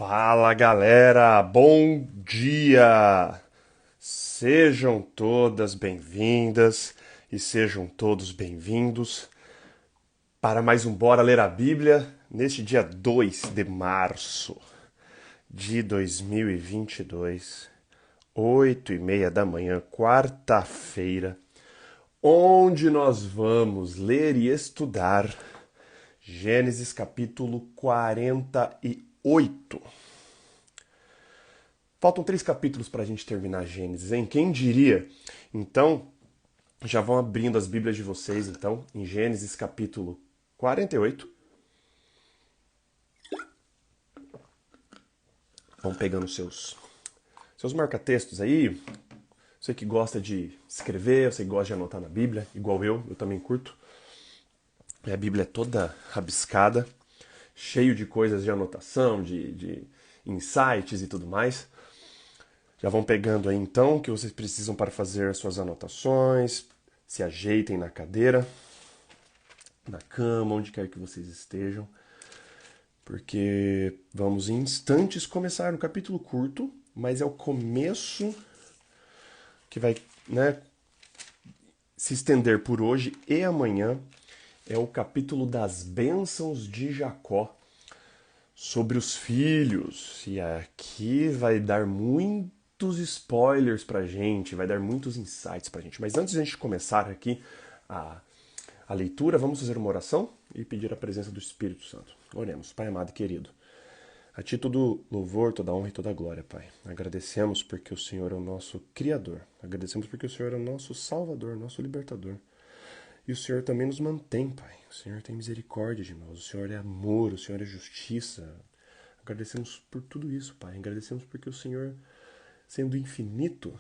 Fala galera, bom dia! Sejam todas bem-vindas e sejam todos bem-vindos para mais um Bora Ler a Bíblia neste dia 2 de março de 2022, 8h30 da manhã, quarta-feira, onde nós vamos ler e estudar Gênesis capítulo 48. Faltam 3 capítulos para a gente terminar Gênesis, hein? Quem diria? Então, já vão abrindo as Bíblias de vocês, então, em Gênesis capítulo 48. Vão pegando seus marca-textos aí. Você que gosta de escrever, você que gosta de anotar na Bíblia, igual eu também curto. A Bíblia é toda rabiscada, cheio de coisas de anotação, de insights e tudo mais. Já vão pegando aí então o que vocês precisam para fazer as suas anotações, se ajeitem na cadeira, na cama, onde quer que vocês estejam, porque vamos em instantes começar um capítulo curto, mas é o começo que vai, se estender por hoje e amanhã. É o capítulo das bênçãos de Jacó sobre os filhos. E aqui vai dar muitos spoilers pra gente, vai dar muitos insights pra gente. Mas antes de a gente começar aqui a leitura, vamos fazer uma oração e pedir a presença do Espírito Santo. Oremos. Pai amado e querido, a Ti todo louvor, toda honra e toda glória, Pai. Agradecemos porque o Senhor é o nosso Criador. Agradecemos porque o Senhor é o nosso Salvador, nosso Libertador. E o Senhor também nos mantém, Pai. O Senhor tem misericórdia de nós. O Senhor é amor, o Senhor é justiça. Agradecemos por tudo isso, Pai. Agradecemos porque o Senhor, sendo infinito,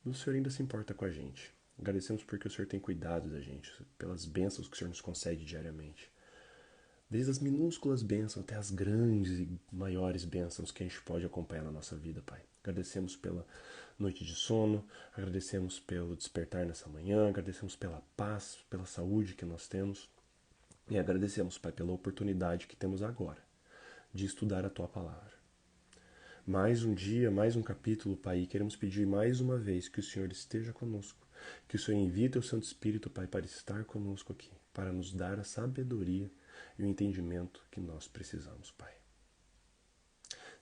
o Senhor ainda se importa com a gente. Agradecemos porque o Senhor tem cuidado da gente, pelas bênçãos que o Senhor nos concede diariamente. Desde as minúsculas bênçãos até as grandes e maiores bênçãos que a gente pode acompanhar na nossa vida, Pai. Agradecemos pela noite de sono, agradecemos pelo despertar nessa manhã, agradecemos pela paz, pela saúde que nós temos e agradecemos, Pai, pela oportunidade que temos agora de estudar a Tua Palavra. Mais um dia, mais um capítulo, Pai, e queremos pedir mais uma vez que o Senhor esteja conosco, que o Senhor envie Teu Santo Espírito, Pai, para estar conosco aqui, para nos dar a sabedoria e o entendimento que nós precisamos, Pai.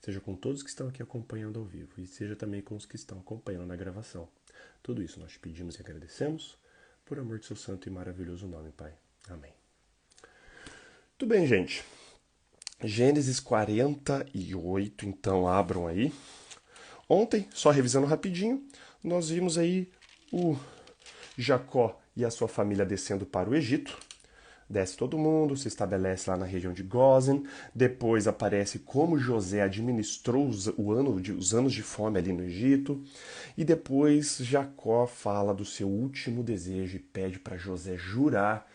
Seja com todos que estão aqui acompanhando ao vivo e seja também com os que estão acompanhando na gravação. Tudo isso nós te pedimos e agradecemos por amor de seu santo e maravilhoso nome, Pai. Amém. Tudo bem, gente. Gênesis 48, então abram aí. Ontem, só revisando rapidinho, nós vimos aí o Jacó e a sua família descendo para o Egito. Desce todo mundo, se estabelece lá na região de Gósen. Depois aparece como José administrou os anos de fome ali no Egito. E depois Jacó fala do seu último desejo e pede para José jurar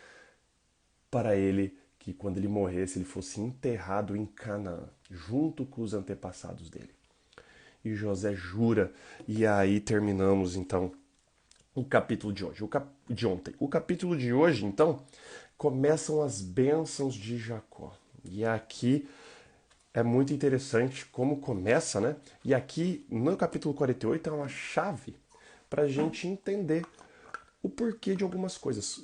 para ele que quando ele morresse ele fosse enterrado em Canaã, junto com os antepassados dele. E José jura, e aí terminamos então o capítulo de hoje, de ontem. O capítulo de hoje, então, começam as bênçãos de Jacó. E aqui é muito interessante como começa, né? E aqui no capítulo 48 é uma chave para a gente entender o porquê de algumas coisas,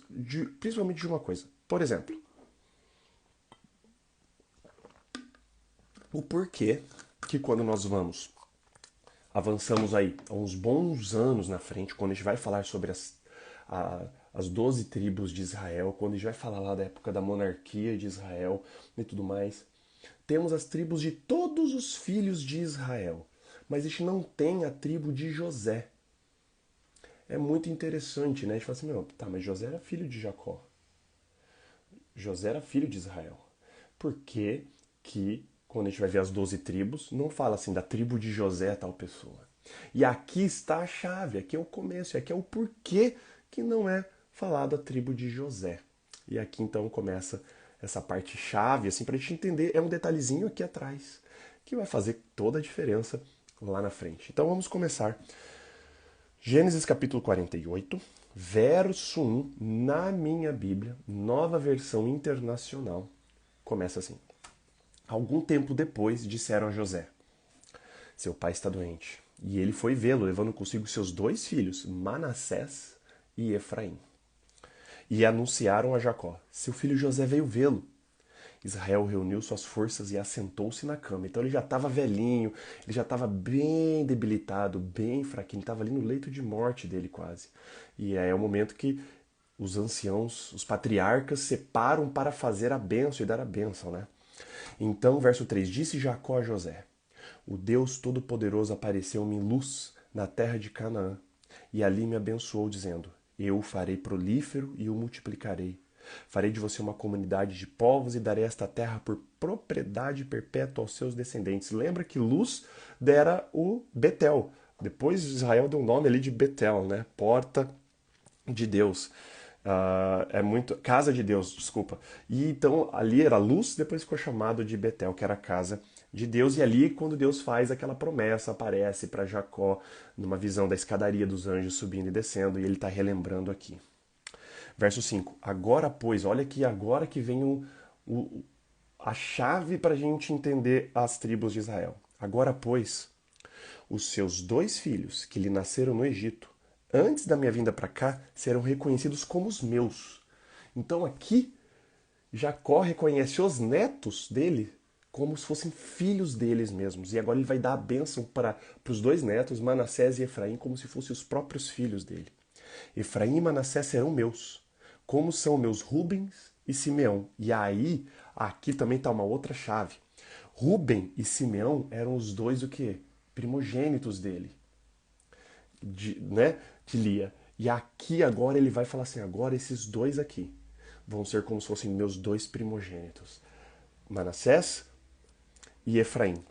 principalmente de uma coisa. Por exemplo, o porquê que quando nós avançamos aí há uns bons anos na frente, quando a gente vai falar sobre as 12 tribos de Israel, quando a gente vai falar lá da época da monarquia de Israel e tudo mais, temos as tribos de todos os filhos de Israel, mas a gente não tem a tribo de José. É muito interessante, né? A gente fala assim, meu, tá, mas José era filho de Jacó. José era filho de Israel. Por que que, quando a gente vai ver as 12 tribos, não fala assim da tribo de José tal pessoa? E aqui está a chave, aqui é o começo, aqui é o porquê que não é falado a tribo de José. E aqui então começa essa parte chave, assim, para a gente entender, é um detalhezinho aqui atrás, que vai fazer toda a diferença lá na frente. Então vamos começar. Gênesis capítulo 48, verso 1, na minha Bíblia, nova versão internacional, começa assim. Algum tempo depois, disseram a José: seu pai está doente. E ele foi vê-lo, levando consigo seus dois filhos, Manassés e Efraim. E anunciaram a Jacó: seu filho José veio vê-lo. Israel reuniu suas forças e assentou-se na cama. Então ele já estava velhinho, ele já estava bem debilitado, bem fraquinho, ele estava ali no leito de morte dele quase. E é o momento que os anciãos, os patriarcas, separam para fazer a bênção e dar a bênção, né? Então, verso 3, disse Jacó a José: o Deus Todo-Poderoso apareceu-me em luz na terra de Canaã, e ali me abençoou, dizendo: eu o farei prolífero e o multiplicarei. Farei de você uma comunidade de povos e darei esta terra por propriedade perpétua aos seus descendentes. Lembra que Luz dera o Betel. Depois Israel deu o nome ali de Betel, né? Porta de Deus. É muito. Casa de Deus, desculpa. E então ali era Luz, depois ficou chamado de Betel, que era a casa de Deus. E ali, quando Deus faz aquela promessa, aparece para Jacó numa visão da escadaria dos anjos subindo e descendo, e ele está relembrando aqui. Verso 5. Agora, pois, olha que agora que vem a chave para a gente entender as tribos de Israel. Agora, pois, os seus dois filhos que lhe nasceram no Egito, antes da minha vinda para cá, serão reconhecidos como os meus. Então aqui, Jacó reconhece os netos dele como se fossem filhos deles mesmos. E agora ele vai dar a bênção para os dois netos, Manassés e Efraim, como se fossem os próprios filhos dele. Efraim e Manassés serão meus, como são meus Rubens e Simeão. E aí, aqui também está uma outra chave. Ruben e Simeão eram os dois o quê? Primogênitos dele, de Lia. E aqui agora ele vai falar assim, agora esses dois aqui vão ser como se fossem meus dois primogênitos, Manassés e Efraim.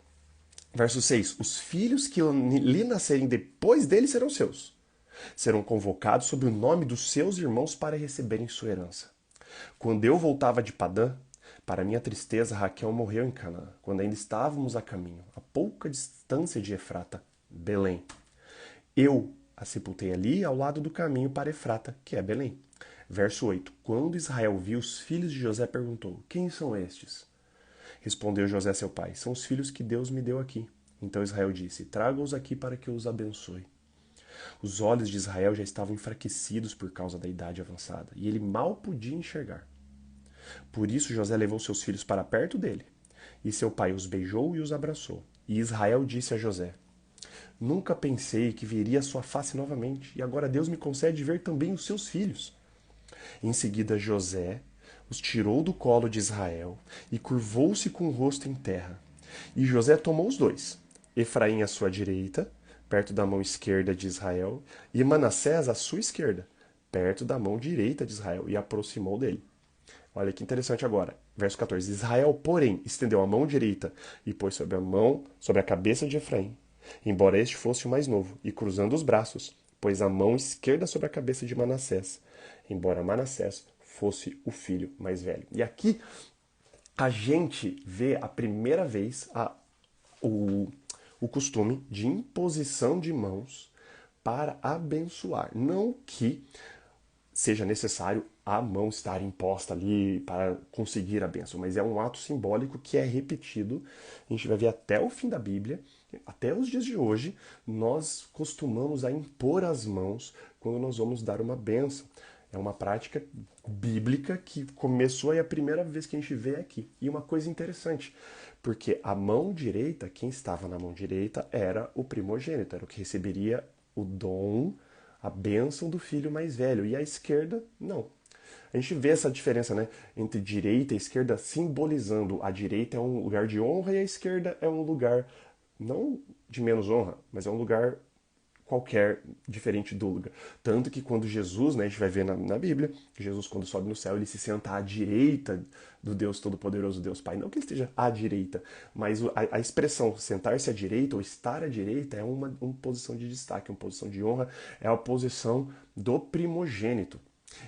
Verso 6, os filhos que lhe nascerem depois dele serão seus. Serão convocados sob o nome dos seus irmãos para receberem sua herança. Quando eu voltava de Padã, para minha tristeza, Raquel morreu em Canaã, quando ainda estávamos a caminho, a pouca distância de Efrata, Belém. Eu a sepultei ali, ao lado do caminho para Efrata, que é Belém. Verso 8. Quando Israel viu os filhos de José, perguntou: quem são estes? Respondeu José a seu pai: são os filhos que Deus me deu aqui. Então Israel disse: traga-os aqui para que eu os abençoe. Os olhos de Israel já estavam enfraquecidos por causa da idade avançada, e ele mal podia enxergar. Por isso José levou seus filhos para perto dele, e seu pai os beijou e os abraçou. E Israel disse a José: nunca pensei que veria a sua face novamente, e agora Deus me concede ver também os seus filhos. Em seguida José os tirou do colo de Israel e curvou-se com o rosto em terra. E José tomou os dois, Efraim à sua direita, perto da mão esquerda de Israel, e Manassés à sua esquerda, perto da mão direita de Israel, e aproximou dele. Olha que interessante agora. Verso 14. Israel, porém, estendeu a mão direita e pôs sobre a cabeça de Efraim, embora este fosse o mais novo, e cruzando os braços, pôs a mão esquerda sobre a cabeça de Manassés, embora Manassés fosse o filho mais velho. E aqui a gente vê a primeira vez o costume de imposição de mãos para abençoar. Não que seja necessário a mão estar imposta ali para conseguir a bênção, mas é um ato simbólico que é repetido. A gente vai ver até o fim da Bíblia, até os dias de hoje, nós costumamos a impor as mãos quando nós vamos dar uma bênção. É uma prática bíblica que começou aí a primeira vez que a gente vê aqui. E uma coisa interessante, porque a mão direita, quem estava na mão direita era o primogênito, era o que receberia o dom, a bênção do filho mais velho. E a esquerda, não. A gente vê essa diferença, né, entre direita e esquerda, simbolizando a direita é um lugar de honra e a esquerda é um lugar não de menos honra, mas é um lugar qualquer diferente do lugar. Tanto que quando Jesus, né, a gente vai ver na Bíblia, Jesus quando sobe no céu, ele se senta à direita do Deus Todo-Poderoso, Deus Pai. Não que ele esteja à direita, mas a expressão sentar-se à direita ou estar à direita é uma posição de destaque, uma posição de honra, é a posição do primogênito.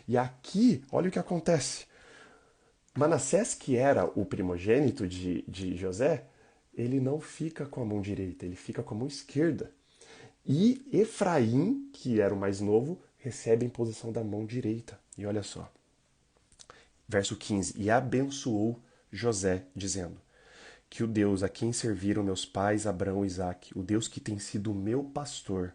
E aqui, olha o que acontece. Manassés, que era o primogênito de José, ele não fica com a mão direita, ele fica com a mão esquerda. E Efraim, que era o mais novo, recebe em posição da mão direita. E olha só, verso 15: e abençoou José, dizendo: que o Deus a quem serviram meus pais, Abraão e Isaque, o Deus que tem sido o meu pastor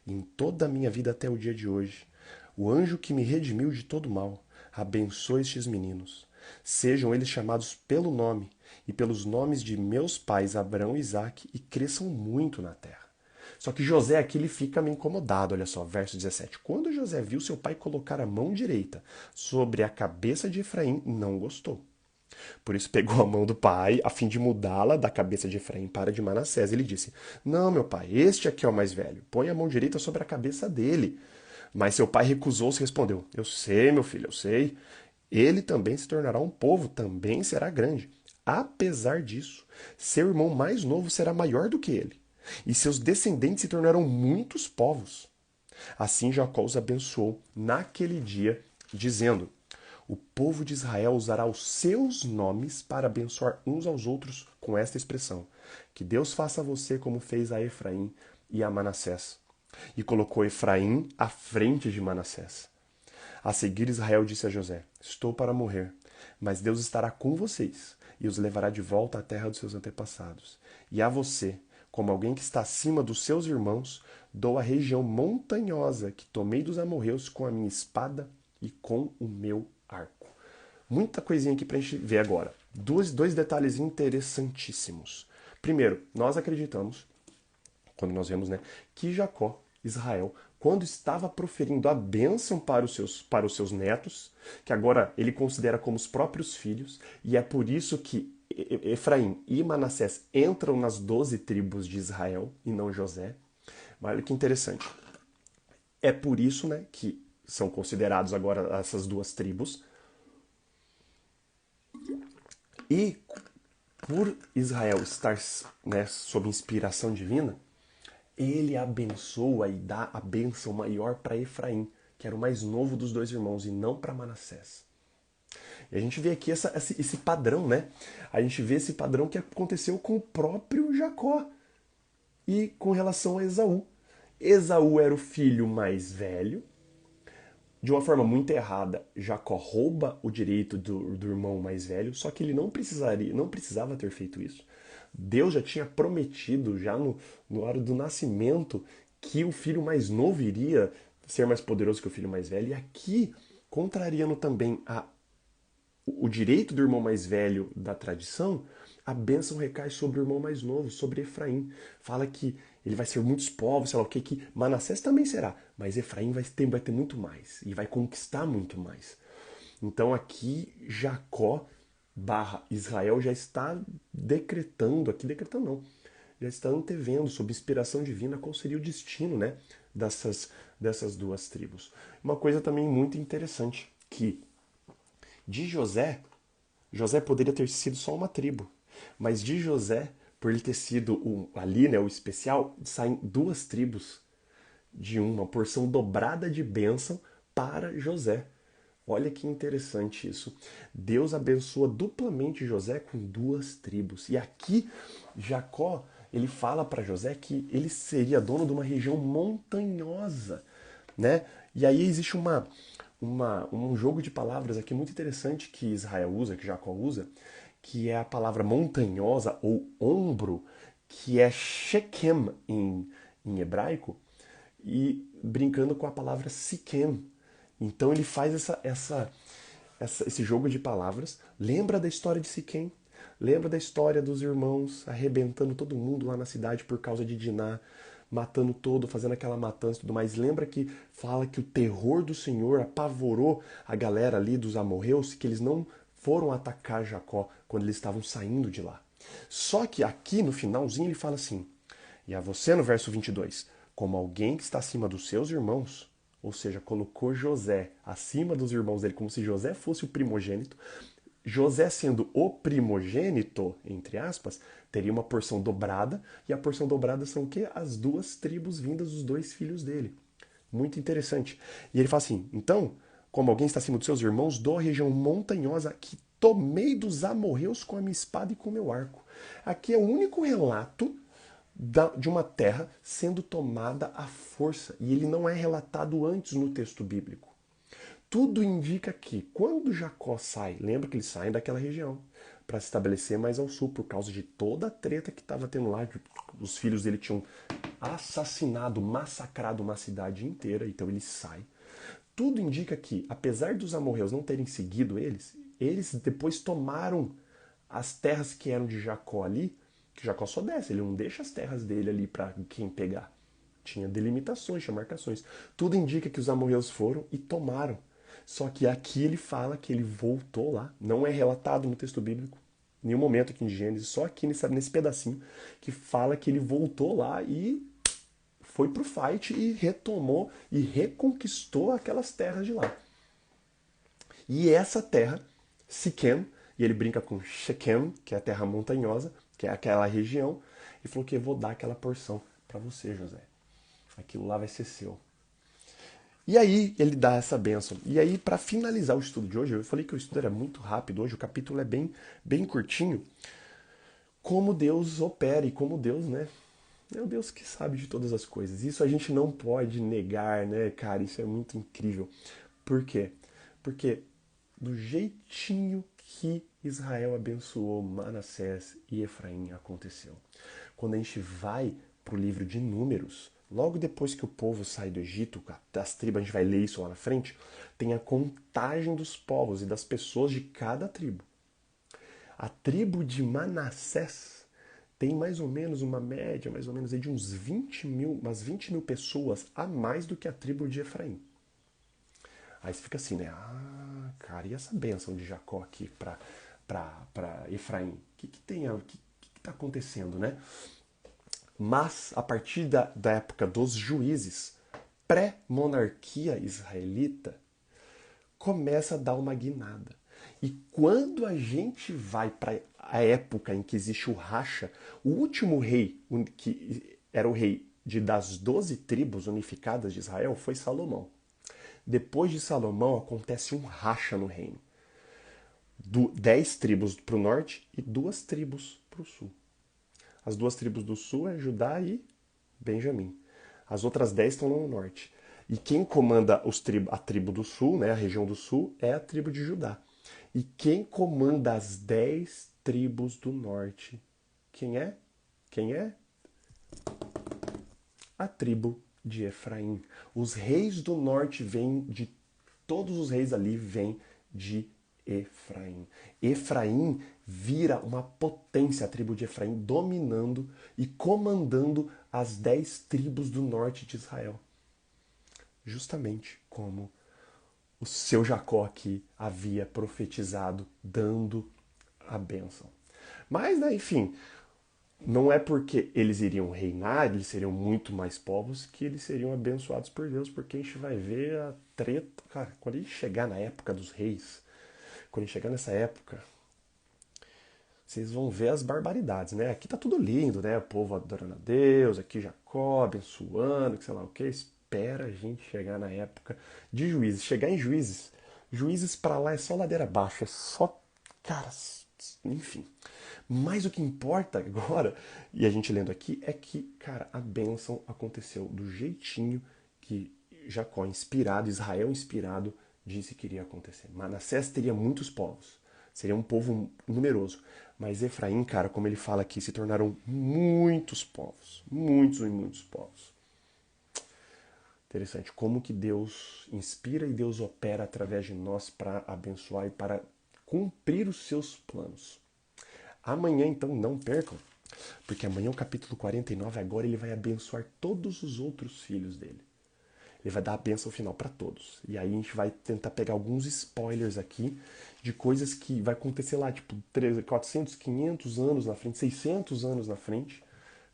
em toda a minha vida até o dia de hoje, o anjo que me redimiu de todo mal, abençoe estes meninos. Sejam eles chamados pelo nome e pelos nomes de meus pais Abraão e Isaque e cresçam muito na terra. Só que José aqui ele fica meio incomodado, olha só, verso 17. Quando José viu seu pai colocar a mão direita sobre a cabeça de Efraim, não gostou. Por isso pegou a mão do pai, a fim de mudá-la da cabeça de Efraim para de Manassés. Ele disse: Não, meu pai, este aqui é o mais velho. Põe a mão direita sobre a cabeça dele. Mas seu pai recusou-se e respondeu: Eu sei, meu filho, eu sei. Ele também se tornará um povo, também será grande. Apesar disso, seu irmão mais novo será maior do que ele, e seus descendentes se tornarão muitos povos. Assim Jacó os abençoou naquele dia, dizendo: O povo de Israel usará os seus nomes para abençoar uns aos outros com esta expressão: Que Deus faça a você como fez a Efraim e a Manassés. E colocou Efraim à frente de Manassés. A seguir, Israel disse a José: Estou para morrer, mas Deus estará com vocês e os levará de volta à terra dos seus antepassados. E a você, como alguém que está acima dos seus irmãos, dou a região montanhosa que tomei dos amorreus com a minha espada e com o meu arco. Muita coisinha aqui para a gente ver agora. Dois detalhes interessantíssimos. Primeiro, nós acreditamos, quando nós vemos, né, que Jacó, Israel, quando estava proferindo a bênção para os seus netos, que agora ele considera como os próprios filhos, e é por isso que Efraim e Manassés entram nas 12 tribos de Israel e não José. Mas olha que interessante. É por isso, né, que são considerados agora essas duas tribos. E por Israel estar, né, sob inspiração divina, ele abençoa e dá a bênção maior para Efraim, que era o mais novo dos dois irmãos, e não para Manassés. E a gente vê aqui esse padrão, né? A gente vê esse padrão que aconteceu com o próprio Jacó e com relação a Esaú. Esaú era o filho mais velho. De uma forma muito errada, Jacó rouba o direito do irmão mais velho, só que ele não precisava ter feito isso. Deus já tinha prometido, já no hora do nascimento, que o filho mais novo iria ser mais poderoso que o filho mais velho. E aqui, contrariando também o direito do irmão mais velho da tradição, a bênção recai sobre o irmão mais novo, sobre Efraim. Fala que ele vai ser muitos povos, sei lá o que Manassés também será, mas Efraim vai ter muito mais e vai conquistar muito mais. Então aqui Jacó barra Israel já está decretando, aqui decretando não, já está antevendo, sob inspiração divina, qual seria o destino, né, dessas duas tribos. Uma coisa também muito interessante, que de José poderia ter sido só uma tribo, mas de José, por ele ter sido ali, né, o especial, saem duas tribos de uma porção dobrada de bênção para José. Olha que interessante isso. Deus abençoa duplamente José com duas tribos. E aqui Jacó, ele fala para José que ele seria dono de uma região montanhosa, né? E aí existe um jogo de palavras aqui muito interessante que Israel usa, que Jacó usa, que é a palavra montanhosa ou ombro, que é Shechem em hebraico, e brincando com a palavra Siquem. Então ele faz esse jogo de palavras. Lembra da história de Siquém? Lembra da história dos irmãos arrebentando todo mundo lá na cidade por causa de Diná, matando todo, fazendo aquela matança e tudo mais. Lembra que fala que o terror do Senhor apavorou a galera ali dos amorreus, que eles não foram atacar Jacó quando eles estavam saindo de lá. Só que aqui no finalzinho ele fala assim: E a você, no verso 22, como alguém que está acima dos seus irmãos, ou seja, colocou José acima dos irmãos dele, como se José fosse o primogênito. José, sendo o primogênito, entre aspas, teria uma porção dobrada, e a porção dobrada são o quê? As duas tribos vindas dos dois filhos dele. Muito interessante. E ele fala assim: então, como alguém está acima dos seus irmãos, dou a região montanhosa que tomei dos amorreus com a minha espada e com o meu arco. Aqui é o único relato de uma terra sendo tomada à força. E ele não é relatado antes no texto bíblico. Tudo indica que quando Jacó sai, lembra que eles saem daquela região para se estabelecer mais ao sul, por causa de toda a treta que estava tendo lá. Os filhos dele tinham assassinado, massacrado uma cidade inteira, então ele sai. Tudo indica que, apesar dos amorreus não terem seguido eles depois tomaram as terras que eram de Jacó ali, que Jacó só desce, ele não deixa as terras dele ali para quem pegar. Tinha delimitações, tinha marcações. Tudo indica que os amorreus foram e tomaram. Só que aqui ele fala que ele voltou lá. Não é relatado no texto bíblico, em nenhum momento aqui em Gênesis, só aqui nesse pedacinho, que fala que ele voltou lá e foi pro fight e retomou e reconquistou aquelas terras de lá. E essa terra, Siquém, e ele brinca com Shequem, que é a terra montanhosa, que é aquela região, e falou que eu vou dar aquela porção para você, José. Aquilo lá vai ser seu. E aí ele dá essa bênção. E aí, para finalizar o estudo de hoje, eu falei que o estudo era muito rápido hoje, o capítulo é bem curtinho. Como Deus opera e como Deus, né? É o Deus que sabe de todas as coisas. Isso a gente não pode negar, né, cara? Isso é muito incrível. Por quê? Porque do jeitinho que Israel abençoou Manassés e Efraim aconteceu. Quando a gente vai para o livro de Números, logo depois que o povo sai do Egito, das tribos, a gente vai ler isso lá na frente, tem a contagem dos povos e das pessoas de cada tribo. A tribo de Manassés tem mais ou menos uma média, mais ou menos de uns 20 mil, umas 20 mil pessoas a mais do que a tribo de Efraim. Aí você fica assim, né? Ah, cara, e essa bênção de Jacó aqui para Efraim? O que tem? O que está acontecendo, né? Mas, a partir da época dos juízes, pré-monarquia israelita, começa a dar uma guinada. E quando a gente vai para a época em que existe o racha, o último rei, que era o rei das 12 tribos unificadas de Israel, foi Salomão. Depois de Salomão, acontece um racha no reino. 10 tribos para o norte e 2 tribos para o sul. As 2 tribos do sul é Judá e Benjamim. As outras 10 estão no norte. E quem comanda a tribo do sul, né, a região do sul, é a tribo de Judá. E quem comanda as 10 tribos do norte, quem é? Quem é? A tribo de Efraim. Os reis do norte vêm de... Todos os reis ali vêm de Efraim. Efraim vira uma potência, a tribo de Efraim, dominando e comandando as 10 tribos do norte de Israel. Justamente como o seu Jacó aqui havia profetizado, dando a bênção. Mas, né, enfim, não é porque eles iriam reinar, eles seriam muito mais povos, que eles seriam abençoados por Deus, porque a gente vai ver a treta. Cara, quando a gente chegar na época dos reis, quando a gente chegar nessa época, vocês vão ver as barbaridades, né? Aqui tá tudo lindo, né? O povo adorando a Deus, aqui Jacó abençoando, que sei lá o que. Espera a gente chegar na época de juízes. Chegar em juízes, juízes pra lá é só ladeira abaixo, é só, cara, enfim. Mas o que importa agora, e a gente lendo aqui, é que, cara, a bênção aconteceu do jeitinho que Jacó inspirado, Israel inspirado, disse que iria acontecer. Manassés teria muitos povos, seria um povo numeroso. Mas Efraim, cara, como ele fala aqui, se tornaram muitos povos, muitos e muitos povos. Interessante, como que Deus inspira e Deus opera através de nós para abençoar e para cumprir os seus planos. Amanhã, então, não percam, porque amanhã o capítulo 49, agora ele vai abençoar todos os outros filhos dele. Ele vai dar a bênção final para todos. E aí a gente vai tentar pegar alguns spoilers aqui de coisas que vai acontecer lá, tipo 400, 500 anos na frente, 600 anos na frente,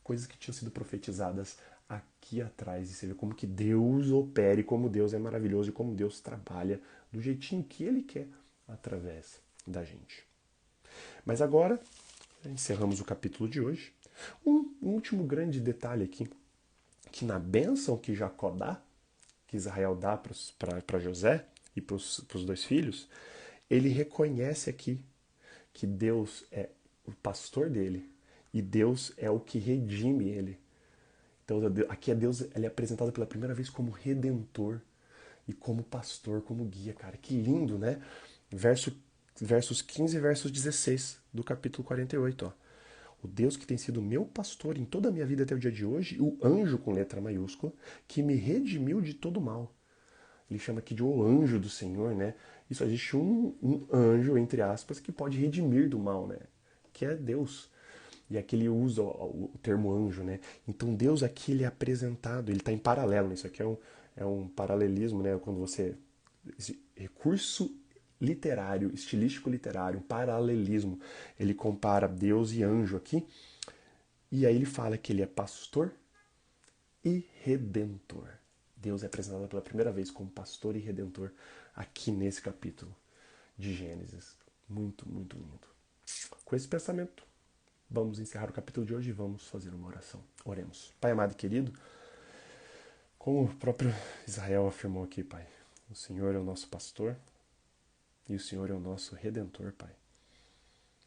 coisas que tinham sido profetizadas aqui atrás. E você vê como que Deus opera e como Deus é maravilhoso e como Deus trabalha do jeitinho que Ele quer através da gente. Mas agora, encerramos o capítulo de hoje. Um último grande detalhe aqui, que na bênção que Jacó dá, que Israel dá para José e para os 2 filhos, ele reconhece aqui que Deus é o pastor dele e Deus é o que redime ele. Então aqui é Deus, ele é apresentado pela primeira vez como redentor e como pastor, como guia, cara. Que lindo, né? Verso versos 15 e versos 16 do capítulo 48, ó. O Deus que tem sido meu pastor em toda a minha vida até o dia de hoje, o anjo com letra maiúscula, que me redimiu de todo mal. Ele chama aqui de o anjo do Senhor, né? Isso, existe um anjo, entre aspas, que pode redimir do mal, né? Que é Deus. E aqui ele usa o termo anjo, né? Então Deus aqui ele é apresentado, ele está em paralelo. Isso aqui é um paralelismo, né? Quando você... Esse recurso literário, estilístico literário, um paralelismo. Ele compara Deus e anjo aqui. E aí ele fala que ele é pastor e redentor. Deus é apresentado pela primeira vez como pastor e redentor aqui nesse capítulo de Gênesis. Muito, muito lindo. Com esse pensamento, vamos encerrar o capítulo de hoje e vamos fazer uma oração. Oremos. Pai amado e querido, como o próprio Israel afirmou aqui, Pai, o Senhor é o nosso pastor e o Senhor é o nosso redentor, Pai.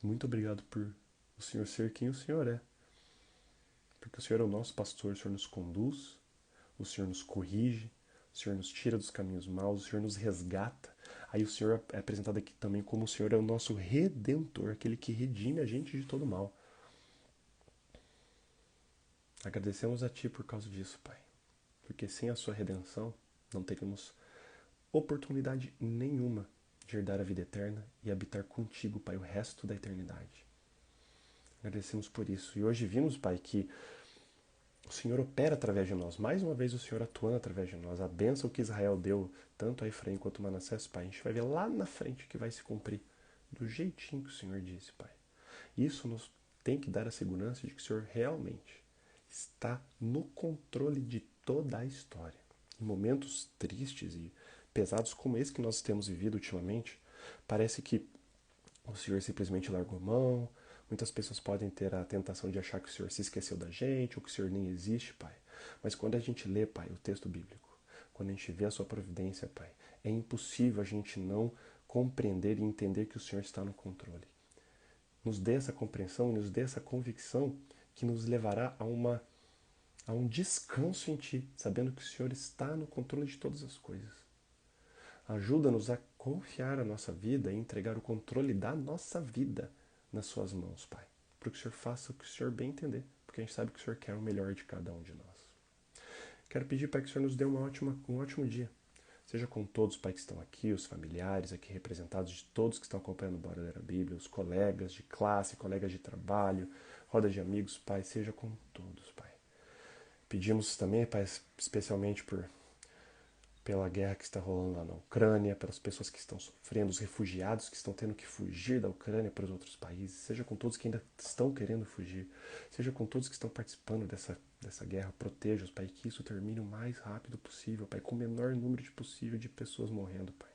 Muito obrigado por o Senhor ser quem o Senhor é. Porque o Senhor é o nosso pastor, o Senhor nos conduz, o Senhor nos corrige, o Senhor nos tira dos caminhos maus, o Senhor nos resgata. Aí o Senhor é apresentado aqui também como o Senhor é o nosso redentor, aquele que redime a gente de todo mal. Agradecemos a Ti por causa disso, Pai. Porque sem a Sua redenção, não teríamos oportunidade nenhuma de herdar a vida eterna e habitar contigo, Pai, o resto da eternidade. Agradecemos por isso. E hoje vimos, Pai, que o Senhor opera através de nós. Mais uma vez o Senhor atuando através de nós. A bênção que Israel deu, tanto a Efraim quanto a Manassés, Pai, a gente vai ver lá na frente que vai se cumprir do jeitinho que o Senhor disse, Pai. Isso nos tem que dar a segurança de que o Senhor realmente está no controle de toda a história. Em momentos tristes e pesados como esse que nós temos vivido ultimamente, parece que o Senhor simplesmente largou mão. Muitas pessoas podem ter a tentação de achar que o Senhor se esqueceu da gente ou que o Senhor nem existe, Pai. Mas quando a gente lê, Pai, o texto bíblico, quando a gente vê a sua providência, Pai, é impossível a gente não compreender e entender que o Senhor está no controle. Nos dê essa compreensão, nos dê essa convicção que nos levará a um descanso em Ti, sabendo que o Senhor está no controle de todas as coisas. Ajuda-nos a confiar a nossa vida e entregar o controle da nossa vida nas Suas mãos, Pai. Para que o Senhor faça o que o Senhor bem entender, porque a gente sabe que o Senhor quer o melhor de cada um de nós. Quero pedir, Pai, que o Senhor nos dê um ótimo dia. Seja com todos, Pai, que estão aqui, os familiares aqui representados, de todos que estão acompanhando o Bora Ler a Bíblia, os colegas de classe, colegas de trabalho, roda de amigos, Pai, seja com todos, Pai. Pedimos também, Pai, especialmente pela guerra que está rolando lá na Ucrânia, pelas pessoas que estão sofrendo, os refugiados que estão tendo que fugir da Ucrânia para os outros países, seja com todos que ainda estão querendo fugir, seja com todos que estão participando dessa guerra, proteja-os, Pai, que isso termine o mais rápido possível, Pai, com o menor número possível de pessoas morrendo, Pai.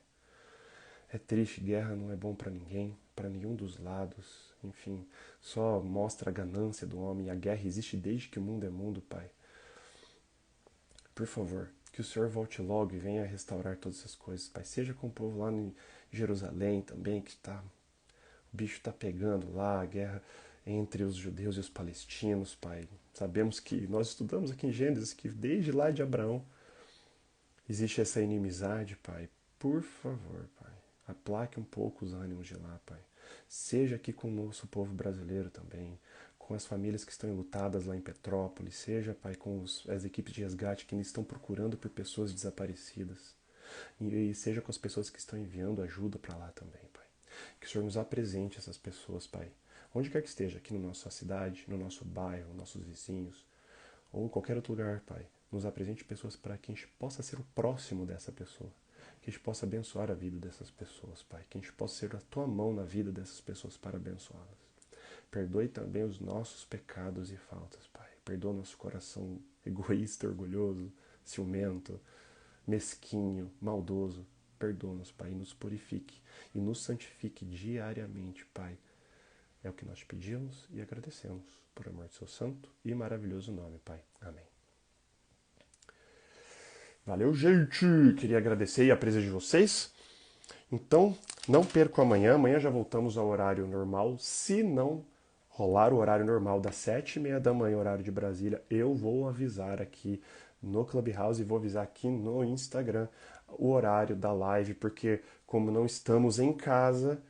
É triste, guerra não é bom para ninguém, para nenhum dos lados, enfim, só mostra a ganância do homem, e a guerra existe desde que o mundo é mundo, Pai. Por favor, que o Senhor volte logo e venha restaurar todas essas coisas, Pai. Seja com o povo lá em Jerusalém também, que o bicho está pegando lá, a guerra entre os judeus e os palestinos, Pai. Sabemos que, nós estudamos aqui em Gênesis, que desde lá de Abraão existe essa inimizade, Pai. Por favor, Pai, aplaque um pouco os ânimos de lá, Pai. Seja aqui com o nosso povo brasileiro também, com as famílias que estão enlutadas lá em Petrópolis, seja, Pai, com as equipes de resgate que ainda estão procurando por pessoas desaparecidas. E seja com as pessoas que estão enviando ajuda para lá também, Pai. Que o Senhor nos apresente essas pessoas, Pai. Onde quer que esteja, aqui na nossa cidade, no nosso bairro, nossos vizinhos, ou em qualquer outro lugar, Pai. Nos apresente pessoas para que a gente possa ser o próximo dessa pessoa. Que a gente possa abençoar a vida dessas pessoas, Pai. Que a gente possa ser a Tua mão na vida dessas pessoas para abençoá-las. Perdoe também os nossos pecados e faltas, Pai. Perdoa nosso coração egoísta, orgulhoso, ciumento, mesquinho, maldoso. Perdoa-nos, Pai, e nos purifique e nos santifique diariamente, Pai. É o que nós te pedimos e agradecemos por amor de seu santo e maravilhoso nome, Pai. Amém. Valeu, gente! Queria agradecer a presença de vocês. Então, não percam amanhã. Amanhã já voltamos ao horário normal. Se não rolar o horário normal das 7h30 da manhã, horário de Brasília, eu vou avisar aqui no Clubhouse e vou avisar aqui no Instagram o horário da live, porque como não estamos em casa,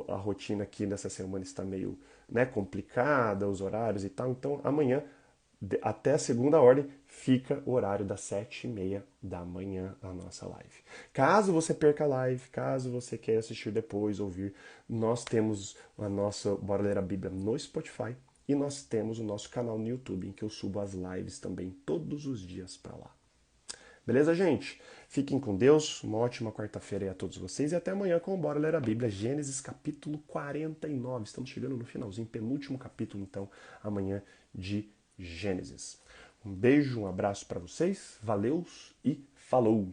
a rotina aqui nessa semana está meio, né, complicada, os horários e tal. Então amanhã, até a segunda ordem, fica o horário das 7h30 da manhã a nossa live. Caso você perca a live, caso você queira assistir depois, ouvir, nós temos a nossa Bora Ler a Bíblia no Spotify e nós temos o nosso canal no YouTube, em que eu subo as lives também todos os dias para lá. Beleza, gente? Fiquem com Deus, uma ótima quarta-feira aí a todos vocês e até amanhã com o Bora Ler a Bíblia, Gênesis capítulo 49. Estamos chegando no finalzinho, penúltimo capítulo, então, amanhã de Gênesis. Um beijo, um abraço para vocês, valeus e falou!